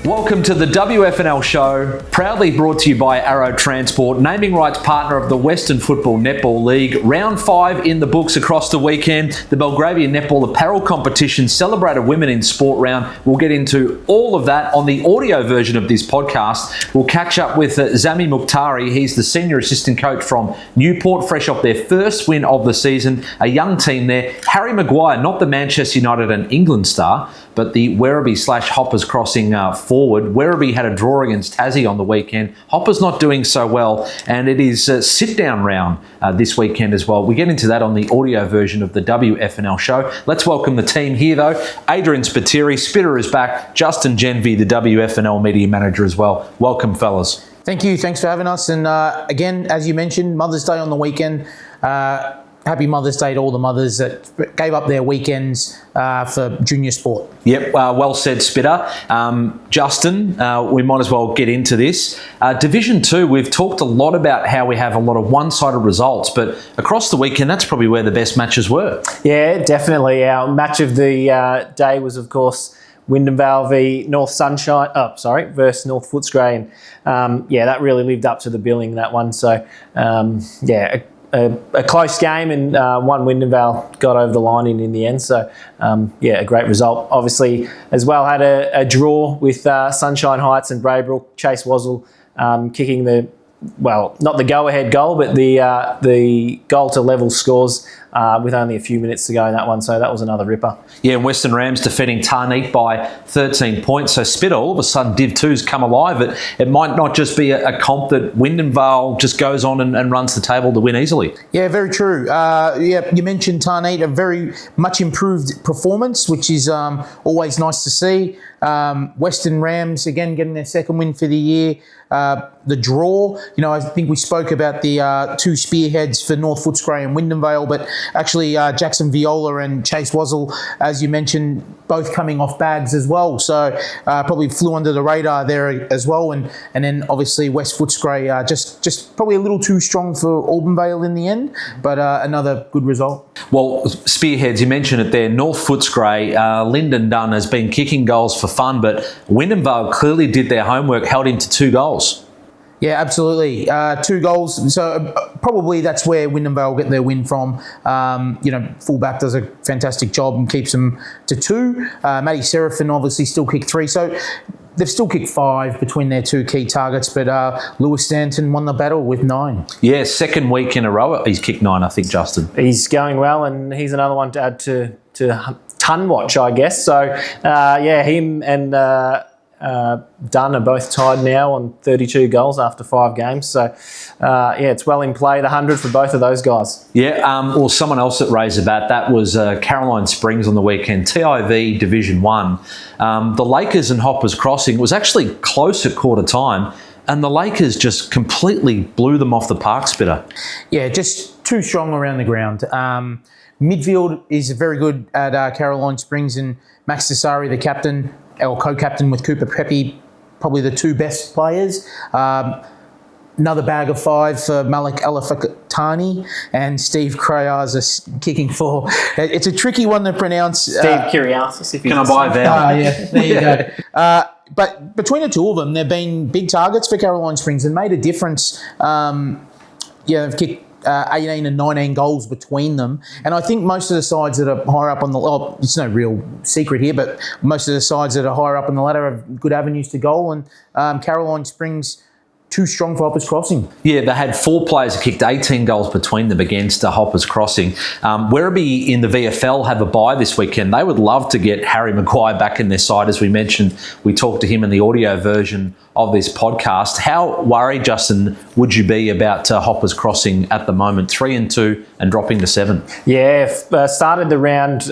Welcome to the WFNL Show, proudly brought to you by Arrow Transport, naming rights partner of the Western Football Netball League. Round 5 in the books across the weekend. The Belgravian Netball Apparel Competition celebrated women in sport round. We'll get into all of that on the audio version of this podcast. We'll catch up with Zami Mukhtari. He's the senior assistant coach from Newport, fresh off their first win of the season. A young team there. Harry Maguire, not the Manchester United and England star, but the Werribee/Hoppers Crossing forward. Werribee had a draw against Tassie on the weekend. Hoppers not doing so well, and it is a sit-down round this weekend as well. We get into that on the audio version of the WFNL Show. Let's welcome the team here, though. Adrian Spiteri, Spitter is back. Justin Jenvey, the WFNL media manager as well. Welcome, fellas. Thank you. Thanks for having us. And again, as you mentioned, Mother's Day on the weekend. Happy Mother's Day to all the mothers that gave up their weekends for junior sport. Yep, well said, Spitter. Justin, we might as well get into this. Division 2, we've talked a lot about how we have a lot of one-sided results, but across the weekend, that's probably where the best matches were. Yeah, definitely. Our match of the day was, of course, Wyndham Vale v North Sunshine. Versus North Footscray, and that really lived up to the billing, that one. So, a close game, and one Wyndham Vale got over the line in the end. So, a great result. Obviously, as well, had a draw with Sunshine Heights and Braybrook. Chase Wazzle kicking not the go-ahead goal, but the goal to level scores with only a few minutes to go in that one. So that was another ripper. Yeah, and Western Rams defeating Tarneet by 13 points. So Spitter, all of a sudden, Div 2's come alive. It might not just be a comp that Wyndham Vale just goes on and runs the table to win easily. Yeah, very true. You mentioned Tarneet, a very much improved performance, which is always nice to see. Western Rams, again, getting their second win for the year. The draw, I think we spoke about the two spearheads for North Footscray and Wyndham Vale, but actually Jackson Viola and Chase Wazzle, as you mentioned, both coming off bags as well. So probably flew under the radar there as well. And then obviously West Footscray just probably a little too strong for Auburn Vale in the end, but another good result. Well, spearheads, you mentioned it there. North Footscray, Lyndon Dunn has been kicking goals for fun, but Wyndham Vale clearly did their homework, held him to 2 goals. Yeah, absolutely. 2 goals. So probably that's where Wyndham Vale get their win from. Fullback does a fantastic job and keeps them to 2. Matty Seraphin obviously still kicked 3. So they've still kicked 5 between their 2 key targets, but Lewis Stanton won the battle with 9. Yeah, second week in a row he's kicked 9, I think, Justin. He's going well, and he's another one to add to ton watch, I guess. So, him and Dunn are both tied now on 32 goals after 5 games. So, it's well in play, the 100 for both of those guys. Yeah, someone else that raised a bat, that was Caroline Springs on the weekend, TIV Division 1. The Lakers and Hoppers Crossing was actually close at quarter time, and the Lakers just completely blew them off the park, Spitter. Yeah, just too strong around the ground. Midfield is very good at Caroline Springs, and Max Desari, the captain, or co-captain with Cooper Pepe, probably the 2 best players. Another bag of 5 for Malik Alafakatani and Steve Krayaz kicking 4. It's a tricky one to pronounce. Steve Kiriasis, if you can I buy a vowel? Yeah, there you go. But between the 2 of them, they've been big targets for Caroline Springs and made a difference. They've kicked 18 and 19 goals between them. And I think most of the sides that are higher up on the it's no real secret here, but most of the sides that are higher up on the ladder have good avenues to goal. And Caroline Springs, too strong for Hoppers Crossing. Yeah, they had 4 players that kicked 18 goals between them against Hoppers Crossing. Werribee in the VFL have a bye this weekend. They would love to get Harry Maguire back in their side. As we mentioned, we talked to him in the audio version of this podcast. How worried, Justin, would you be about Hoppers Crossing at the moment? 3-2 and dropping to 7. Yeah, started the round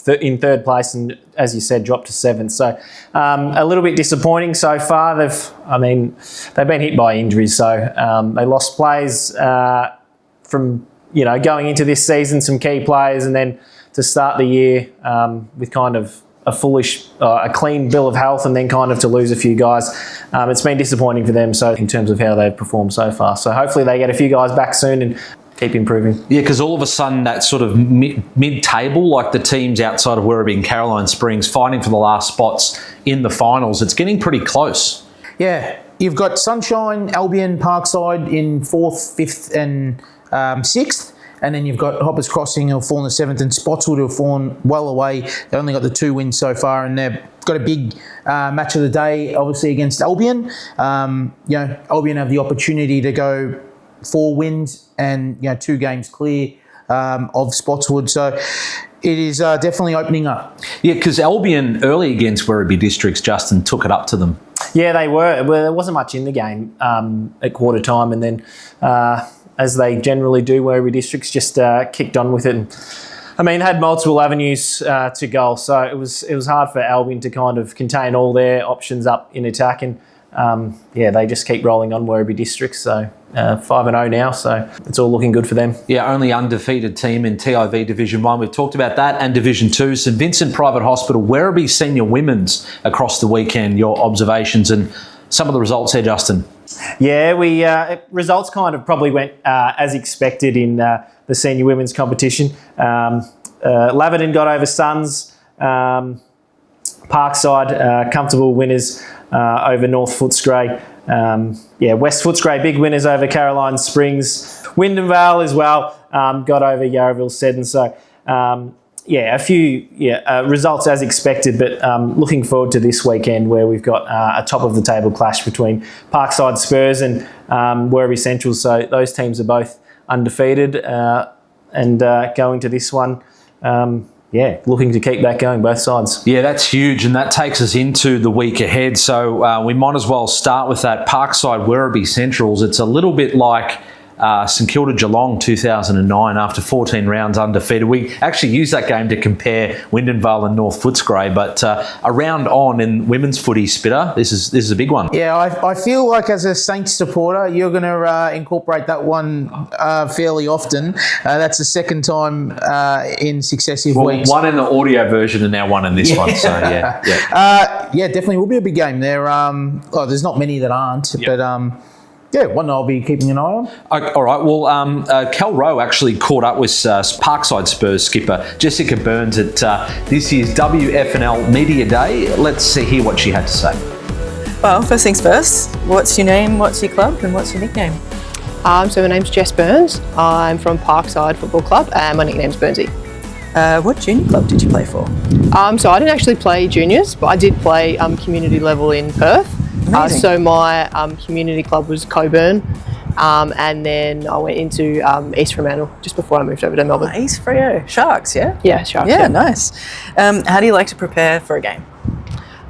in 3rd place and, as you said, dropped to 7th. So a little bit disappointing so far. They've been hit by injuries. So they lost players from going into this season, some key players, and then to start the year with kind of a clean bill of health, and then kind of to lose a few guys. It's been disappointing for them. So in terms of how they've performed so far. So hopefully they get a few guys back soon and keep improving. Yeah, because all of a sudden that sort of mid-table, like the teams outside of Werribee and Caroline Springs fighting for the last spots in the finals, it's getting pretty close. Yeah, you've got Sunshine, Albion, Parkside in 4th, 5th and 6th. And then you've got Hoppers Crossing who have fallen to 7th and Spotswood who have fallen well away. They only got the 2 wins so far, and they've got a big match of the day, obviously, against Albion. Albion have the opportunity to go 4 wins and 2 games clear of Spotswood. So it is definitely opening up. Yeah, because Albion early against Werribee Districts, Justin, took it up to them. Yeah, they were. Well, there wasn't much in the game at quarter time, and then as they generally do, Werribee Districts just kicked on with it. And, had multiple avenues to goal, so it was hard for Albion to kind of contain all their options up in attack, and they just keep rolling on Werribee Districts. So 5-0 now, so it's all looking good for them. Yeah, only undefeated team in TIV Division 1. We've talked about that, and Division 2. St Vincent Private Hospital, Werribee Senior Women's across the weekend. Your observations and some of the results here, Justin. Yeah, results kind of probably went as expected in the senior women's competition. Laverton got over Suns. Parkside, comfortable winners over North Footscray. West Footscray, big winners over Caroline Springs. Wyndham Vale as well got over Yarraville Seddon. So, a few results as expected, but looking forward to this weekend where we've got a top-of-the-table clash between Parkside Spurs and Werribee Central. So those teams are both undefeated and going to this one, looking to keep that going, both sides. Yeah, that's huge, and that takes us into the week ahead. So we might as well start with that Parkside Werribee Centrals. It's a little bit like St Kilda Geelong 2009 after 14 rounds undefeated. We actually used that game to compare Wyndham Vale and North Footscray, but a round on in women's footy, Spitter. This is a big one. Yeah, I feel like as a Saints supporter, you're going to incorporate that one fairly often. That's the second time in successive weeks. One in the audio version and now one in this one. So definitely will be a big game. There's not many that aren't, but. One I'll be keeping an eye on. All right. Well, Cal Rowe actually caught up with Parkside Spurs skipper Jessica Byrnes at this year's WFNL Media Day. Let's hear what she had to say. Well, first things first, what's your name, what's your club, and what's your nickname? So my name's Jess Byrnes. I'm from Parkside Football Club, and my nickname's Burnsy. What junior club did you play for? So I didn't actually play juniors, but I did play community level in Perth. So my community club was Coburn, and then I went into East Fremantle just before I moved over to Melbourne. East Freo. Sharks, yeah? Yeah, Sharks. Yeah, nice. How do you like to prepare for a game?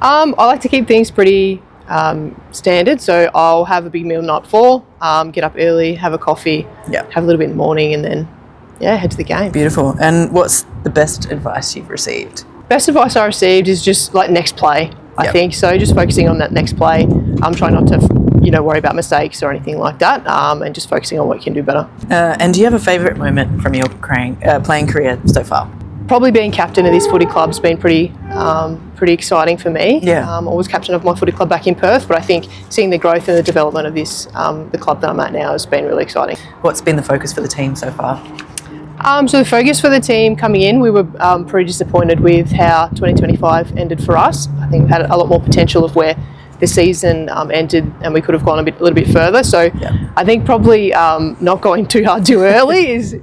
I like to keep things pretty standard, so I'll have a big meal the night before, get up early, have a coffee, have a little bit in the morning, and then head to the game. Beautiful. And what's the best advice you've received? Best advice I received is just like next play. I think so. Just focusing on that next play. I'm trying not to, worry about mistakes or anything like that, and just focusing on what you can do better. And do you have a favourite moment from your playing career so far? Probably being captain of this footy club's been pretty exciting for me. Yeah. I was captain of my footy club back in Perth, but I think seeing the growth and the development of this, the club that I'm at now, has been really exciting. What's been the focus for the team so far? So the focus for the team coming in, we were pretty disappointed with how 2025 ended for us. I think we had a lot more potential of where the season ended, and we could have gone a little bit further. So I think probably not going too hard too early is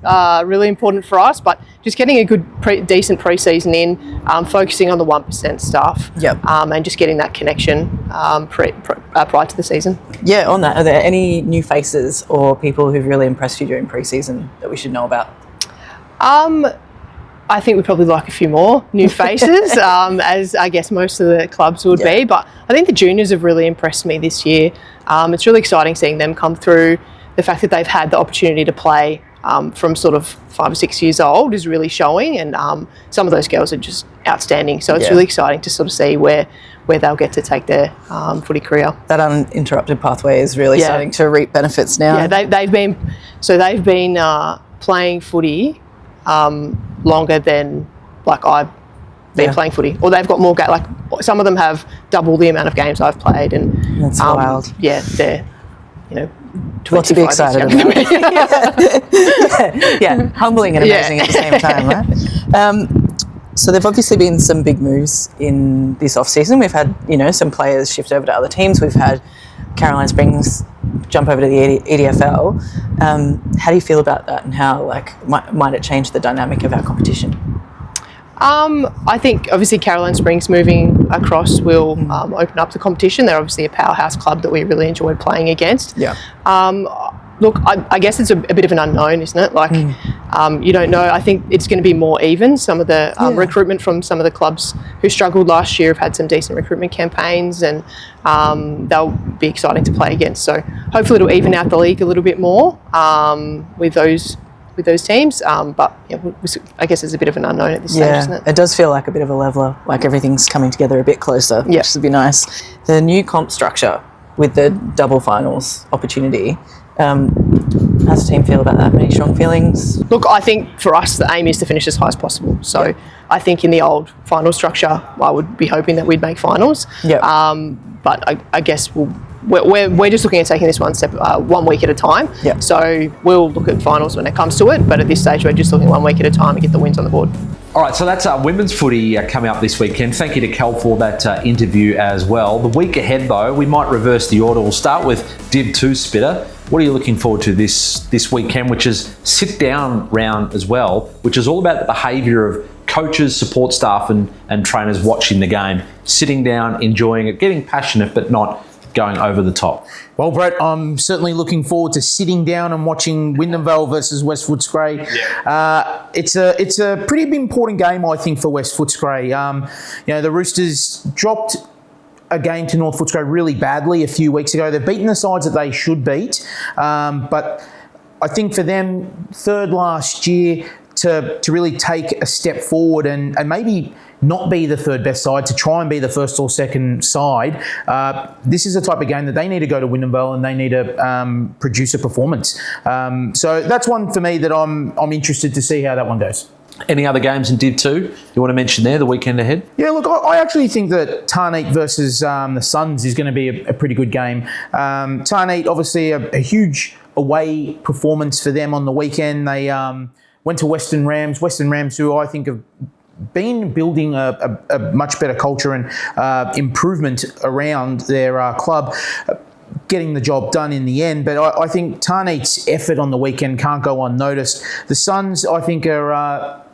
really important for us, but just getting a good, decent pre-season in, focusing on the 1% stuff, and just getting that connection prior to the season. Yeah, on that, are there any new faces or people who've really impressed you during pre-season that we should know about? I think we'd probably like a few more new faces, as I guess most of the clubs would be. But I think the juniors have really impressed me this year. It's really exciting seeing them come through. The fact that they've had the opportunity to play from sort of 5 or 6 years old is really showing, and some of those girls are just outstanding. So it's really exciting to sort of see where they'll get to take their footy career. That uninterrupted pathway is really starting to reap benefits now. Yeah, they've been playing footy longer than I've been playing footy, or they've got more some of them have double the amount of games I've played, and that's wild. Yeah, they're Lot to be excited about. Yeah, humbling and amazing at the same time, right? So there've obviously been some big moves in this off-season. We've had, some players shift over to other teams. We've had Caroline Springs jump over to the EDFL. How do you feel about that, and how might it change the dynamic of our competition? I think obviously Caroline Springs moving across will open up the competition. They're obviously a powerhouse club that we really enjoyed playing against. Yeah. Look, I guess it's a bit of an unknown, isn't it? You don't know. I think it's going to be more even. Some of the recruitment from some of the clubs who struggled last year have had some decent recruitment campaigns, and they'll be exciting to play against. So hopefully it'll even out the league a little bit more with those teams. But I guess it's a bit of an unknown at this stage, isn't it? It does feel like a bit of a leveler, like everything's coming together a bit closer, which would be nice. The new comp structure with the double finals opportunity, how's the team feel about that? Any strong feelings? Look, I think for us, the aim is to finish as high as possible. So I think in the old final structure, I would be hoping that we'd make finals. But I guess we're just looking at taking this one step, 1 week at a time. So we'll look at finals when it comes to it. But at this stage, we're just looking 1 week at a time and get the wins on the board. All right, so that's women's footy coming up this weekend. Thank you to Kel for that interview as well. The week ahead, though, we might reverse the order. We'll start with Div 2 Spitter. What are you looking forward to this weekend, which is sit-down round as well, which is all about the behaviour of coaches, support staff and trainers watching the game, sitting down, enjoying it, getting passionate but not going over the top? Well, Brett, I'm certainly looking forward to sitting down and watching Wyndham Vale versus West Footscray. It's a pretty important game, I think, for West Footscray. The Roosters dropped a game to North Footscray really badly a few weeks ago. They've beaten the sides that they should beat, but I think for them, third last year, to really take a step forward and maybe not be the third best side, to try and be the first or second side. This is the type of game that they need to go to Wyndham Vale and they need to produce a performance. So that's one for me that I'm interested to see how that one goes. Any other games in Div 2 you want to mention there, the weekend ahead? Yeah, look, I actually think that Tarneet versus the Suns is going to be a pretty good game. Tarneet, obviously a huge away performance for them on the weekend. They went to Western Rams, who I think have been building a much better culture and improvement around their club, getting the job done in the end. But I think Tarneet's effort on the weekend can't go unnoticed. The Suns, I think, are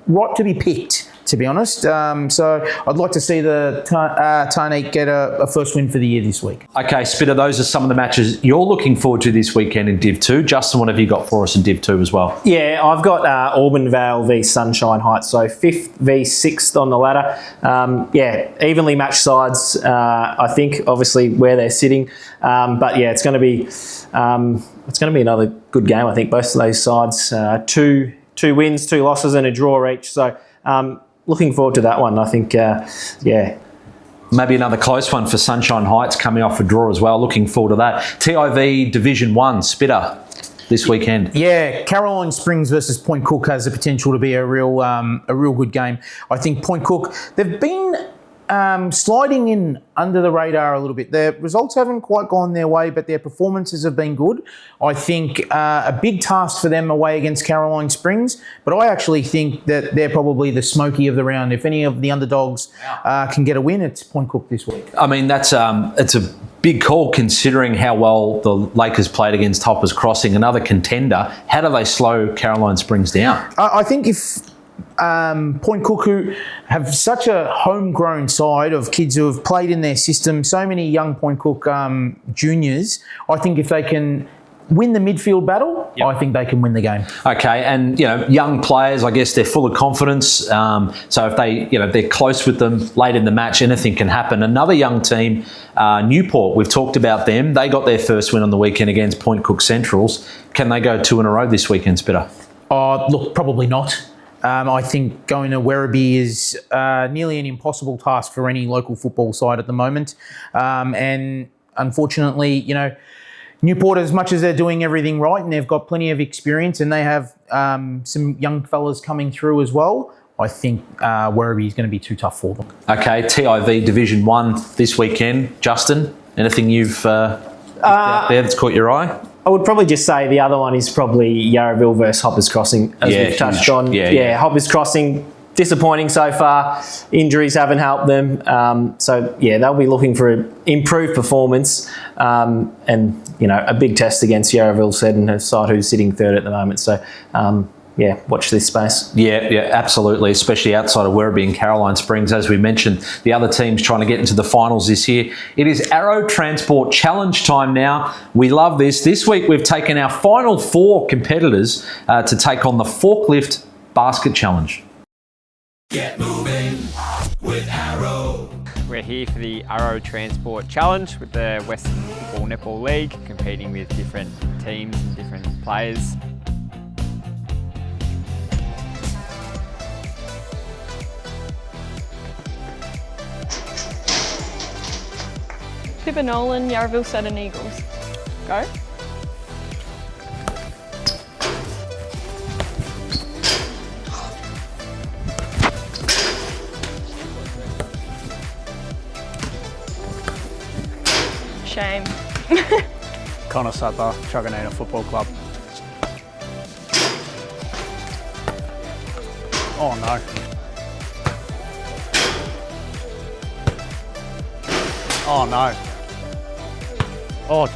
right to be picked, to be honest. So I'd like to see the Tarneet get a first win for the year this week. Okay, Spitter, those are some of the matches you're looking forward to this weekend in Div 2. Justin, what have you got for us in Div 2 as well? Yeah, I've got Auburn Vale v Sunshine Heights, so 5th v 6th on the ladder. Evenly matched sides, I think, obviously where they're sitting. But yeah, it's going to be another good game. I think both of those sides, two wins, 2 losses, and a draw each. So looking forward to that one. I think, maybe another close one for Sunshine Heights coming off a draw as well. Looking forward to that. TIV Division 1, Spitter, this weekend. Yeah, Caroline Springs versus Point Cook has the potential to be a real good game. I think Point Cook, they've been sliding in under the radar a little bit. Their results haven't quite gone their way, but their performances have been good. I think a big task for them away against Caroline Springs, but I actually think that they're probably the smoky of the round. If any of the underdogs can get a win, it's Point Cook this week. I mean, it's a big call considering how well the Lakers played against Hoppers Crossing, another contender. How do they slow Caroline Springs down? I think if Point Cook, who have such a homegrown side of kids who have played in their system, so many young Point Cook juniors, I think if they can win the midfield battle, I think they can win the game. Okay, and young players, I guess they're full of confidence. So if they're close with them late in the match, anything can happen. Another young team, Newport, we've talked about them. They got their first win on the weekend against Point Cook Centrals. Can they go 2 in a row this weekend, Spitter? Look, probably not. I think going to Werribee is nearly an impossible task for any local football side at the moment. And unfortunately, Newport, as much as they're doing everything right and they've got plenty of experience and they have some young fellas coming through as well, I think Werribee is going to be too tough for them. Okay, TIV Division 1 this weekend. Justin, anything you've out there that's caught your eye? I would probably just say the other one is probably Werribee versus Hoppers Crossing, as we've touched on. Yeah, Hoppers Crossing, disappointing so far. Injuries haven't helped them. They'll be looking for improved performance and, a big test against Werribee said, and a side who's sitting third at the moment. So, watch this space. Yeah, absolutely, especially outside of Werribee and Caroline Springs. As we mentioned, the other teams trying to get into the finals this year. It is Arrow Transport Challenge time now. We love this. This week we've taken our final 4 competitors to take on the Forklift Basket Challenge. Get moving with Arrow. We're here for the Arrow Transport Challenge with the Western Football Netball League, competing with different teams and different players. Pippa Nolan, Yarraville Saturn Eagles. Go. Shame. Connor Sutter, Truganina Football Club. Oh no. Oh no. Oh,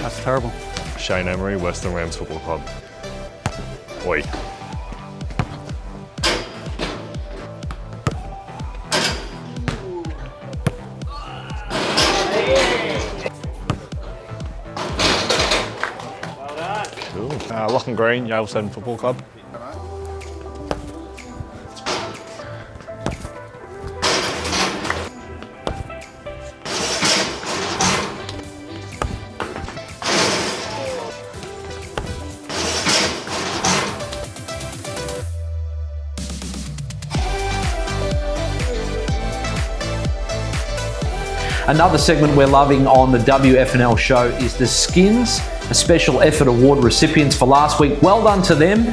that's terrible. Shane Emery, Western Rams Football Club. Oi. Cool. Lock and Green, Yale 7 Football Club. Another segment we're loving on the WFNL show is the Skins, a special effort award recipients for last week. Well done to them.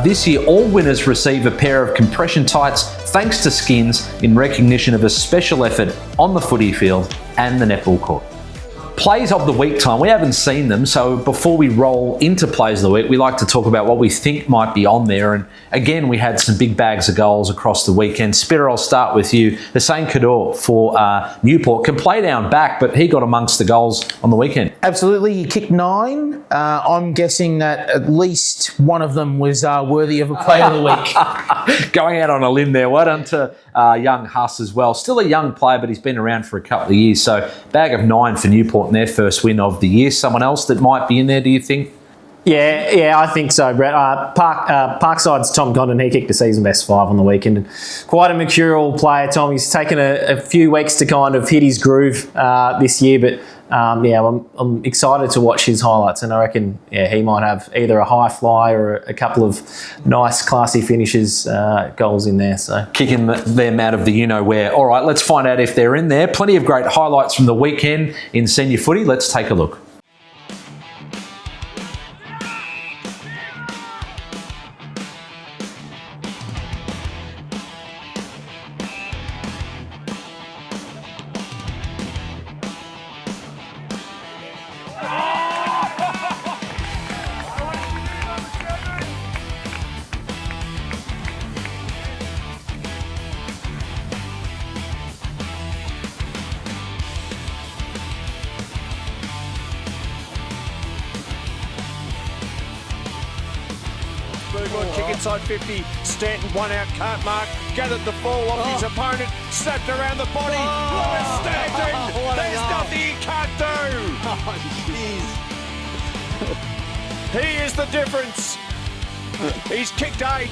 This year, all winners receive a pair of compression tights thanks to Skins in recognition of a special effort on the footy field and the netball court. Plays of the week time. We haven't seen them, so before we roll into plays of the week, we like to talk about what we think might be on there. And again, we had some big bags of goals across the weekend. Spitter, I'll start with you. Hussein Kador for Newport can play down back, but he got amongst the goals on the weekend. Absolutely, he kicked 9. I'm guessing that at least one of them was worthy of a player of the week. Going out on a limb there. Well done to young Huss as well. Still a young player, but he's been around for a couple of years. So bag of 9 for Newport in their first win of the year. Someone else that might be in there, do you think? Yeah, I think so, Brett. Parkside's Tom Condon, he kicked a season best 5 on the weekend. And quite a mercurial player, Tom. He's taken a few weeks to kind of hit his groove this year, but I'm excited to watch his highlights, and I reckon he might have either a high fly or a couple of nice, classy finishes, goals in there. So kicking them out of the you-know-where. All right, let's find out if they're in there. Plenty of great highlights from the weekend in senior footy. Let's take a look. Kick inside 50, Stanton 1 out, can't mark, gathered the ball off his opponent, snapped around the body, Lewis Stanton, there's nothing he can't do! He is the difference. He's kicked 8.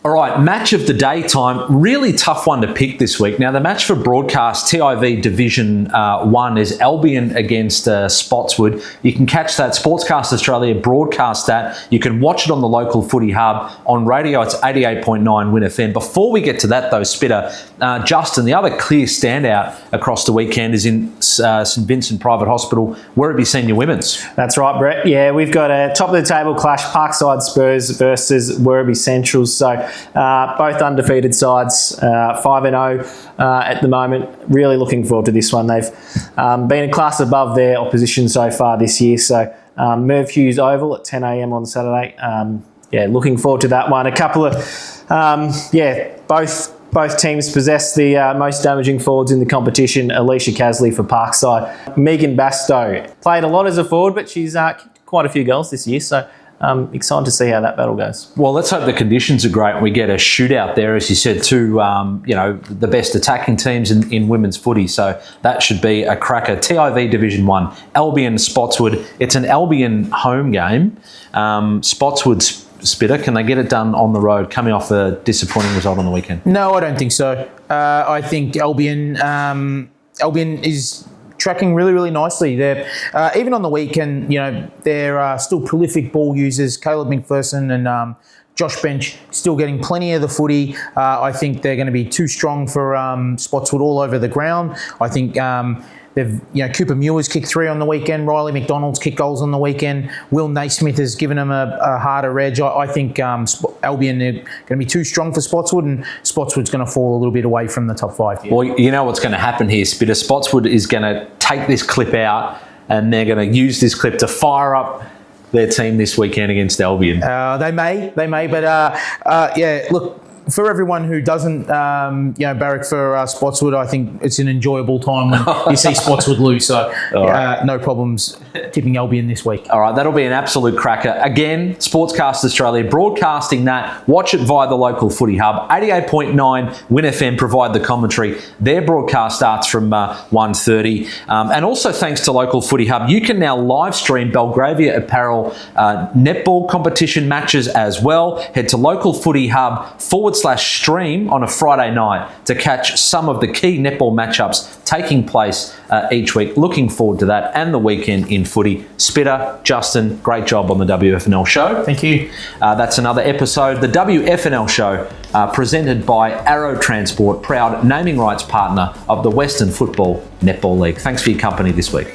All right, match of the day time. Really tough one to pick this week. Now, the match for broadcast, TIV Division 1, is Albion against Spotswood. You can catch that. Sportscast Australia broadcast that. You can watch it on the local footy hub. On radio, it's 88.9 Win FM. Before we get to that, though, Spitter, Justin, the other clear standout across the weekend is in St Vincent Private Hospital, Werribee Senior Women's. That's right, Brett. Yeah, we've got a top-of-the-table clash, Parkside Spurs versus Werribee Central. So both undefeated sides, 5-0 at the moment. Really looking forward to this one. They've been a class above their opposition so far this year. So Merv Hughes Oval at 10 a.m. on Saturday. Looking forward to that one. A couple of, both teams possess the most damaging forwards in the competition. Alicia Casley for Parkside. Megan Bastow played a lot as a forward, but she's kicked quite a few goals this year. So excited to see how that battle goes. Well, let's hope the conditions are great and we get a shootout there, as you said, two the best attacking teams in women's footy. So that should be a cracker. TIV Division 1, Albion Spotswood. It's an Albion home game. Spotswood Spitter, can they get it done on the road, coming off a disappointing result on the weekend? No, I don't think so. I think Albion is tracking really, really nicely. They're even on the weekend, they're still prolific ball users. Caleb McPherson and Josh Bench still getting plenty of the footy. I think they're going to be too strong for Spotswood all over the ground. I think Cooper Muir's kicked 3 on the weekend. Riley McDonald's kicked goals on the weekend. Will Naismith has given them a harder edge. I think Albion are going to be too strong for Spotswood, and Spotswood's going to fall a little bit away from the top 5. Well, you know what's going to happen here, Spitter. Spotswood is going to take this clip out and they're going to use this clip to fire up their team this weekend against Albion. They may, but look, for everyone who doesn't, barrack for Spotswood, I think it's an enjoyable time when you see Spotswood lose. So no problems tipping Albion this week. All right, that'll be an absolute cracker. Again, Sportscast Australia broadcasting that. Watch it via the local footy hub. 88.9 Win FM provide the commentary. Their broadcast starts from 1:30. And also thanks to local footy hub, you can now live stream Belgravia Apparel netball competition matches as well. Head to local footy hub /stream on a Friday night to catch some of the key netball matchups taking place each week. Looking forward to that and the weekend in footy. Spitter, Justin, great job on the WFNL show. Thank you. That's another episode. The WFNL show presented by Arrow Transport, proud naming rights partner of the Western Football Netball League. Thanks for your company this week.